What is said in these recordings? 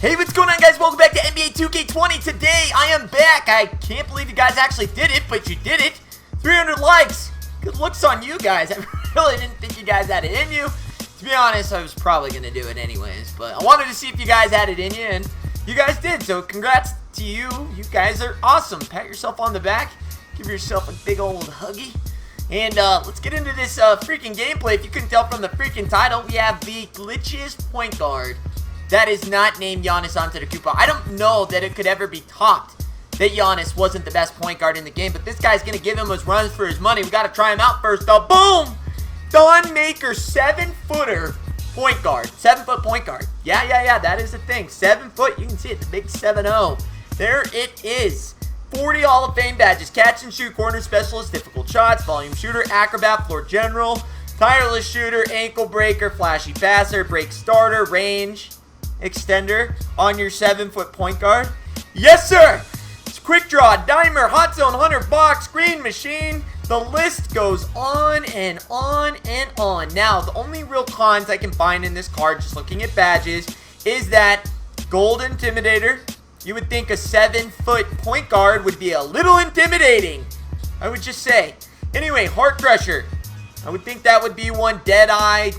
Hey, what's going on, guys? Welcome back to NBA 2K20. Today, I am back. I can't believe you guys actually did it, but you did it. 300 likes. Good looks on you guys. I really didn't think you guys had it in you. To be honest, I was probably going to do it anyways, but I wanted to see if you guys had it in you, and you guys did. So congrats to you. You guys are awesome. Pat yourself on the back. Give yourself a big old huggy. And let's get into this freaking gameplay. If you couldn't tell from the freaking title, we have the glitchiest point guard that is not named Giannis Antetokounmpo. I don't know that it could ever be topped that Giannis wasn't the best point guard in the game, but this guy's going to give him his runs for his money. We got to try him out first, though. Boom! Thon Maker, 7-footer point guard. 7-foot point guard. Yeah, that is the thing. 7 foot, you can see it, the big 7-0. There it is. 40 Hall of Fame badges. Catch and shoot, corner specialist, difficult shots, volume shooter, acrobat, floor general, tireless shooter, ankle breaker, flashy passer, break starter, range extender on your 7-foot point guard. Yes, sir! It's quick draw, dimer, hot zone, hunter, box, screen machine. The list goes on and on and on. Now, the only real cons I can find in this card, just looking at badges, is that gold intimidator. You would think a 7-foot point guard would be a little intimidating, I would just say. Anyway, heart crusher. I would think that would be one. Dead eye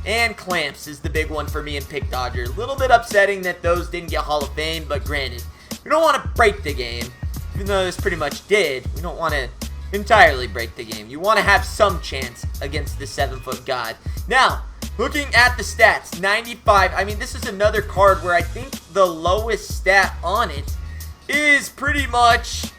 and clamps is the big one for me in Pick Dodger. A little bit upsetting that those didn't get Hall of Fame, but granted, we don't want to break the game. Even though this pretty much did, we don't want to entirely break the game. You want to have some chance against the 7-foot god. Now, looking at the stats, 95. I mean, this is another card where I think the lowest stat on it is pretty much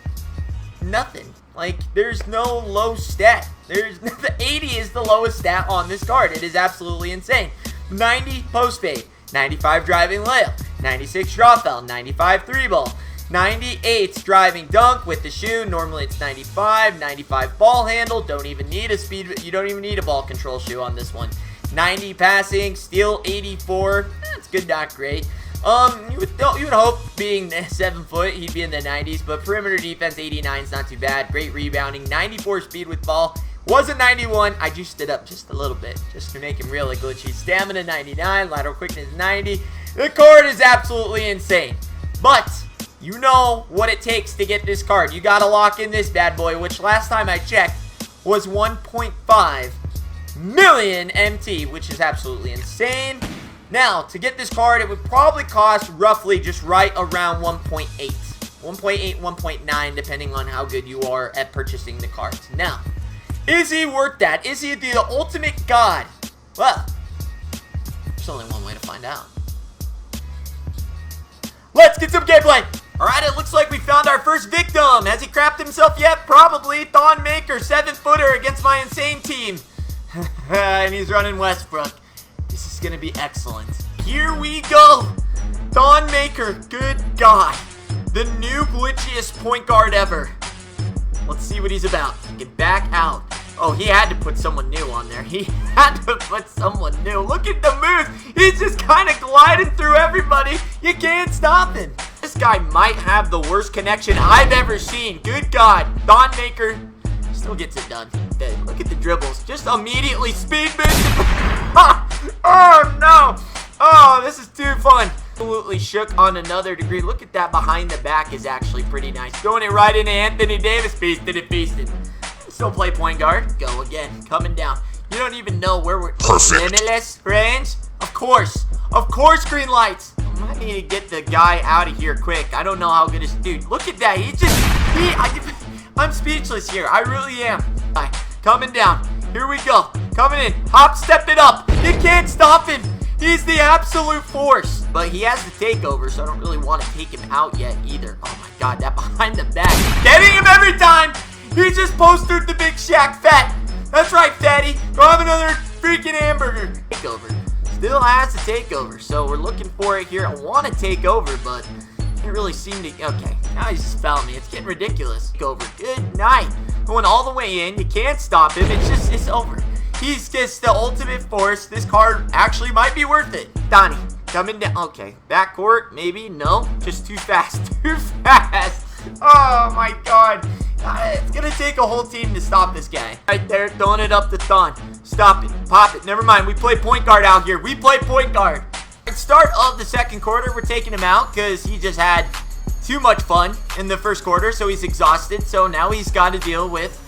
nothing. Like, there's no low stat. The 80 is the lowest stat on this card. It is absolutely insane. 90 post fade, 95 driving layup, 96 draw foul, 95 three ball, 98 driving dunk with the shoe. Normally it's 95 ball handle. Don't even need a speed. You don't even need a ball control shoe on this one. 90 passing, steal 84. That's good, not great. You would hope, being 7 foot, he'd be in the 90s, but perimeter defense 89 is not too bad. Great rebounding, 94 speed with ball. Was a 91. I juiced it up just a little bit, just to make him really glitchy. Stamina 99, lateral quickness 90. The card is absolutely insane, but you know what it takes to get this card. You gotta lock in this bad boy, which last time I checked was 1.5 million MT, which is absolutely insane. Now, to get this card, it would probably cost roughly just right around 1.8. 1.8, 1.9, depending on how good you are at purchasing the cards. Now, is he worth that? Is he the ultimate god? Well, there's only one way to find out. Let's get some gameplay. Alright, it looks like we found our first victim. Has he crapped himself yet? Probably. Thon Maker, 7-footer against my insane team. And he's running Westbrook. This is going to be excellent. Here we go. Thon Maker, good God. The new glitchiest point guard ever. Let's see what he's about. Get back out. Oh, he had to put someone new on there. He had to put someone new. Look at the move. He's just kind of gliding through everybody. You can't stop him. This guy might have the worst connection I've ever seen. Good God. Thon Maker still gets it done. Look at the dribbles. Just immediately speed boost. Oh, no. Oh, this is too fun. Absolutely shook on another degree. Look at that behind the back is actually pretty nice. Throwing it right into Anthony Davis. Feasted it, feasted. Still play point guard. Go again. Coming down. You don't even know where we're... Perfect. Limitless range? Of course. Of course, green lights. I might need to get the guy out of here quick. I don't know how good his... Dude, look at that. I'm speechless here. I really am. Coming down. Here we go. Coming in. Hop, step it up. You can't stop him. He's the absolute force. But he has the takeover, so I don't really want to take him out yet either. Oh my God, that behind the back. Getting him every time. He just postered the big Shaq Fat. That's right, fatty. Go have another freaking hamburger. Takeover. Still has the takeover, so we're looking for it here. I want to take over, but can't really seem to... Okay, now he's just fouled me. It's getting ridiculous. Over. Good night. Going all the way in. You can't stop him. It's over. He's just the ultimate force. This card actually might be worth it. Donnie, coming down. Okay, backcourt, maybe. No, just too fast. Too fast. Oh, my God. It's going to take a whole team to stop this guy. Right there, throwing it up to Thon. Stop it. Pop it. Never mind. We play point guard out here. We play point guard. start of the second quarter, we're taking him out because he just had too much fun in the first quarter, so he's exhausted. So now he's got to deal with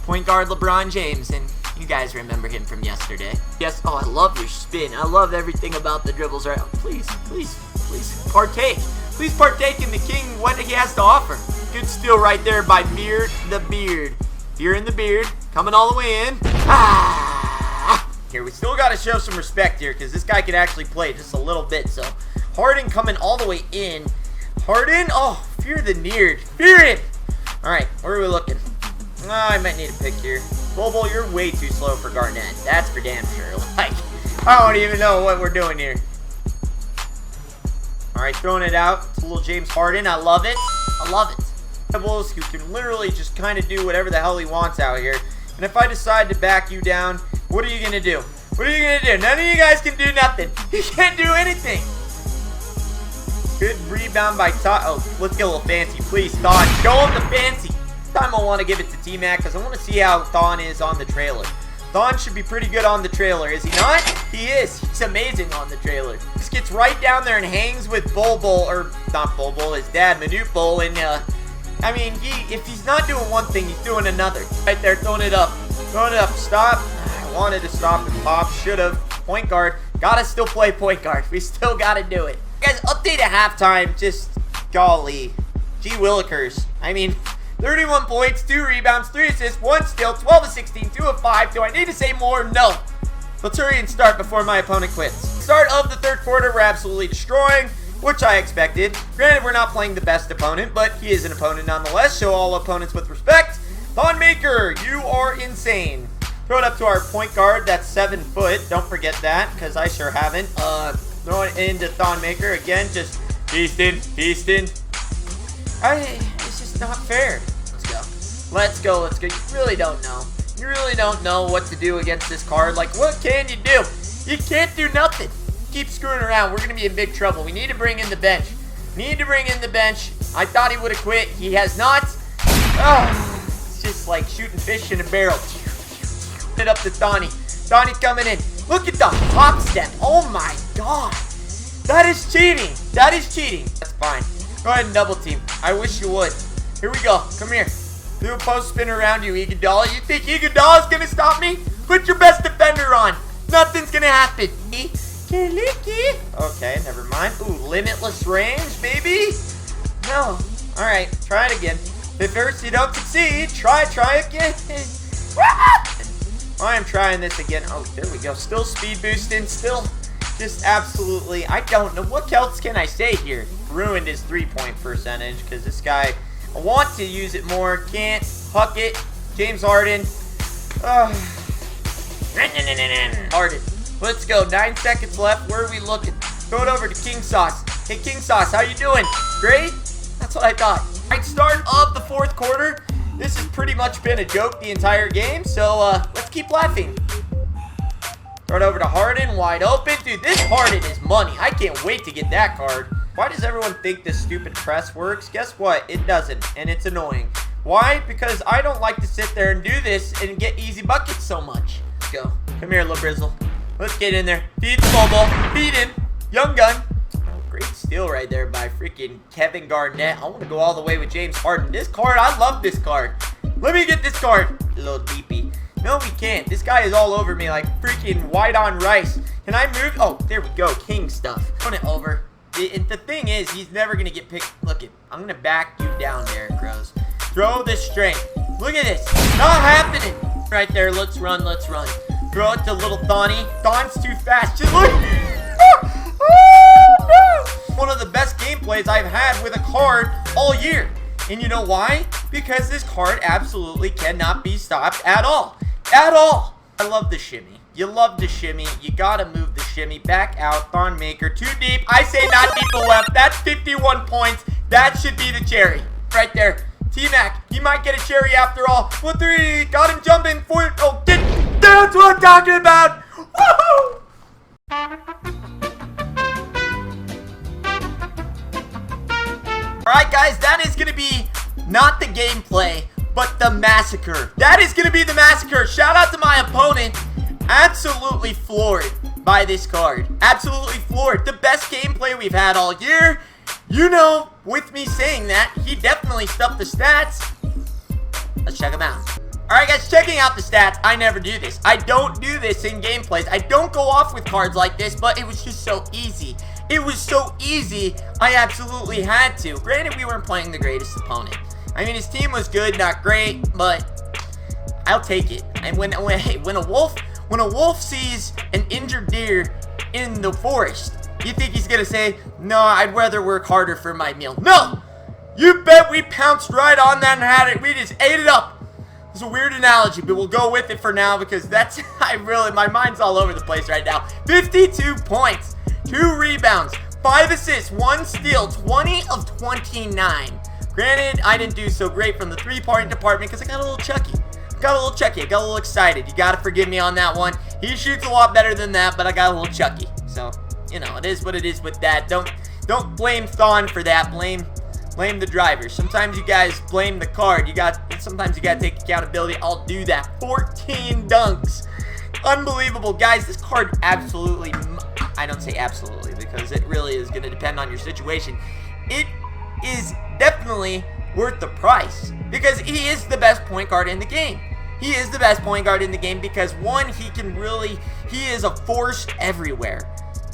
point guard LeBron James, and you guys remember him from yesterday. Yes, oh, I love your spin. I love everything about the dribbles right now. Please, please, please partake. Please partake in the king, what he has to offer. Good steal right there by Beard the Beard. Beard in the Beard, coming all the way in. Here, we still got to show some respect here because this guy can actually play just a little bit. So, Harden coming all the way in. Harden, oh, fear the Neared. Fear him. All right, where are we looking? I might need a pick here. Bobo, you're way too slow for Garnett. That's for damn sure. Like, I don't even know what we're doing here. All right, throwing it out to little James Harden. I love it. I love it. Who can literally just kind of do whatever the hell he wants out here. And if I decide to back you down, what are you going to do? What are you going to do? None of you guys can do nothing. You can't do anything. Good rebound by Thon. Oh, let's get a little fancy, please. Thon, show him the fancy. This time I want to give it to T-Mac because I want to see how Thon is on the trailer. Thon should be pretty good on the trailer, is he not? He is. He's amazing on the trailer. Just gets right down there and hangs with Bulbul, or not Bulbul, his dad, Manute Bull, and I mean, if he's not doing one thing, he's doing another. Right there, throwing it up. Throwing it up. Stop. I wanted to stop and pop. Should have. Point guard. Gotta still play point guard. We still gotta do it. Guys, update at halftime. Just, golly. Gee willikers. I mean, 31 points, 2 rebounds, 3 assists, 1 steal, 12 of 16, 2 of 5. Do I need to say more? No. Let's hurry and start before my opponent quits. Start of the third quarter, we're absolutely destroying, which I expected. Granted, we're not playing the best opponent, but he is an opponent nonetheless. Show all opponents with respect. Thon Maker, you are insane. Throw it up to our point guard. That's 7 foot. Don't forget that, because I sure haven't. Throw it into Thon Maker again. Just feasting. It's just not fair. Let's go. You really don't know. You really don't know what to do against this card. Like, what can you do? You can't do nothing. Keep screwing around. We're going to be in big trouble. We need to bring in the bench. I thought he would have quit. He has not. Oh, it's just like shooting fish in a barrel. It up to Thonny. Thonny coming in. Look at the hop step. Oh my god. That is cheating. That's fine. Go ahead and double team. I wish you would. Here we go. Come here. Do a post spin around you, Iguodala. You think Iguodala's gonna stop me? Put your best defender on. Nothing's gonna happen. Okay, never mind. Ooh, limitless range, baby. No. Alright, try it again. If first you don't succeed, try again. I am trying this again. Oh, there we go. Still speed boosting. Still just absolutely. I don't know. What else can I say here? Ruined his 3-point percentage because this guy. I want to use it more. Can't. Huck it. James Harden. Harden. Let's go. 9 seconds left. Where are we looking? Throw it over to King Sauce. Hey, King Sauce, how you doing? Great? That's what I thought. Right, start of the fourth quarter. This has pretty much been a joke the entire game, so let's keep laughing. Throw it over to Harden. Wide open. Dude, this Harden is money. I can't wait to get that card. Why does everyone think this stupid press works? Guess what? It doesn't, and it's annoying. Why? Because I don't like to sit there and do this and get easy buckets so much. Let's go. Come here, little Brizzle. Let's get in there. Feed the ball. Feed him. Young gun. Oh, great steal right there by freaking Kevin Garnett. I want to go all the way with James Harden. This card, I love this card. Let me get this card. A little deepy. No, we can't. This guy is all over me like freaking white on rice. Can I move? Oh, there we go. King stuff. Run it over. The thing is, he's never going to get picked. Look, I'm going to back you down, Derrick Rose. Throw the strength. Look at this. Not happening. Right there. Let's run. Throw it to little Thonny. Thon's too fast. Just look. One of the best gameplays I've had with a card all year. And you know why? Because this card absolutely cannot be stopped at all. At all. I love the shimmy. You love the shimmy. You gotta move the shimmy back out. Thon Maker too deep. I say not deep to left. That's 51 points. That should be the cherry. Right there. T-Mac, he might get a cherry after all. 1-3. Got him jumping for. Oh, that's what I'm talking about. Woohoo! Alright, guys, that is gonna be not the gameplay, but the massacre. That is gonna be the massacre. Shout out to my opponent. Absolutely floored by by this card. Absolutely floored. The best gameplay we've had all year. You know, with me saying that, he definitely stuffed the stats. Let's check him out. Alright guys, checking out the stats. I never do this. I don't do this in gameplays. I don't go off with cards like this, but it was just so easy. It was so easy, I absolutely had to. Granted, we weren't playing the greatest opponent. I mean, his team was good, not great, but I'll take it. And when a wolf sees an injured deer in the forest, you think he's gonna say, no, I'd rather work harder for my meal. No! You bet we pounced right on that and had it. We just ate it up. It's a weird analogy, but we'll go with it for now because that's, my mind's all over the place right now. 52 points, 2 rebounds, 5 assists, 1 steal, 20 of 29. Granted, I didn't do so great from the 3-point department because I got a little chucky. I got a little excited. You got to forgive me on that one. He shoots a lot better than that, but I got a little chucky. So, you know, it is what it is with that. Don't blame Thon for that. Blame the driver. Sometimes you guys blame the card. Sometimes you gotta take accountability. I'll do that. 14 dunks. Unbelievable. Guys, this card absolutely, I don't say absolutely because it really is going to depend on your situation. It is definitely worth the price because he is the best point guard in the game. He is the best point guard in the game because one, he is a force everywhere.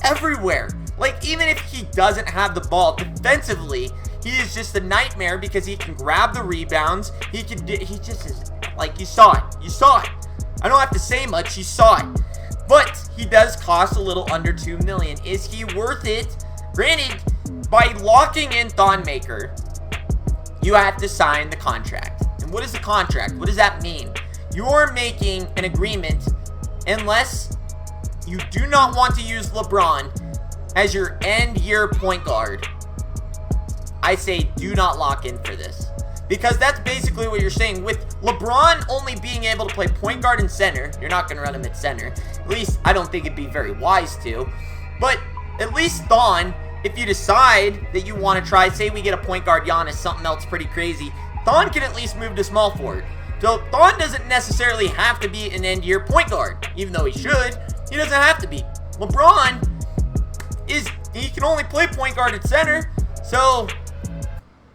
Everywhere. Like, even if he doesn't have the ball defensively, he is just a nightmare because he can grab the rebounds. He just is, like, you saw it. I don't have to say much, you saw it. But he does cost a little under $2 million. Is he worth it? Granted, by locking in Thon Maker, you have to sign the contract. And what is the contract? What does that mean? You're making an agreement unless you do not want to use LeBron as your end-year point guard. I say do not lock in for this. Because that's basically what you're saying. With LeBron only being able to play point guard and center, you're not going to run him at center. At least, I don't think it'd be very wise to. But at least Thon, if you decide that you want to try, say we get a point guard Giannis, something else pretty crazy, Thon can at least move to small forward. So Thon doesn't necessarily have to be an end-year point guard, even though he should. He doesn't have to be. LeBron he can only play point guard at center. So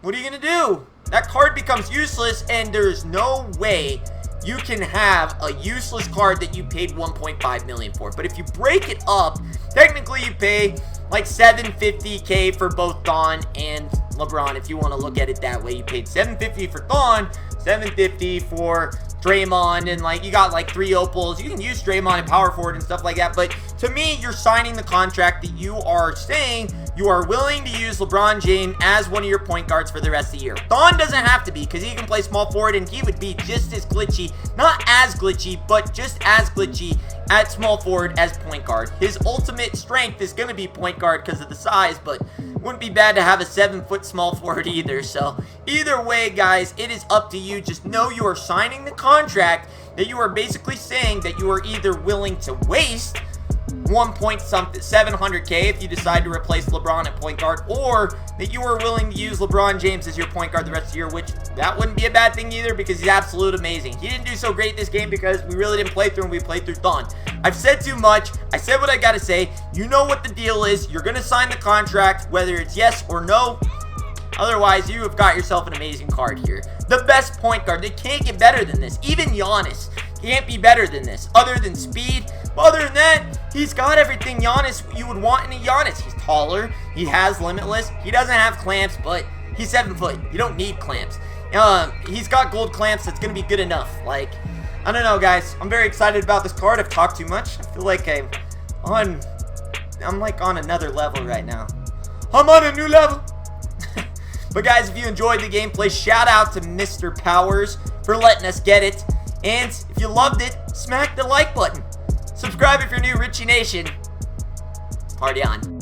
what are you going to do? That card becomes useless, and there's no way you can have a useless card that you paid $1.5 million for. But if you break it up, technically you pay like $750K for both Thon and LeBron. If you want to look at it that way, you paid $750 for Thon, $750 for Draymond, and like you got like 3 Opals. You can use Draymond and power forward and stuff like that, but to me, you're signing the contract that you are saying you are willing to use LeBron James as one of your point guards for the rest of the year. Thon doesn't have to be because he can play small forward and he would be just as glitchy, not as glitchy, but just as glitchy at small forward as point guard. His ultimate strength is going to be point guard because of the size, but wouldn't be bad to have a 7-foot small forward either. So either way, guys, it is up to you. Just know you are signing the contract that you are basically saying that you are either willing to waste 700K if you decide to replace LeBron at point guard, or that you are willing to use LeBron James as your point guard the rest of the year, which that wouldn't be a bad thing either because he's absolute amazing. He didn't do so great this game because we really didn't play through him. We played through Thon. I've said too much. I said what I got to say. You know what the deal is. You're going to sign the contract whether it's yes or no. Otherwise, you have got yourself an amazing card here. The best point guard. They can't get better than this. Even Giannis can't be better than this other than speed. Other than that, he's got everything Giannis you would want in a Giannis. He's taller. He has limitless. He doesn't have clamps, but he's 7 foot. You don't need clamps. He's got gold clamps. That's going to be good enough. Like, I don't know, guys. I'm very excited about this card. I've talked too much. I feel like I'm like on another level right now. I'm on a new level. But guys, if you enjoyed the gameplay, shout out to Mr. Powers for letting us get it. And if you loved it, smack the like button. Subscribe if you're new, Richie Nation. Party on.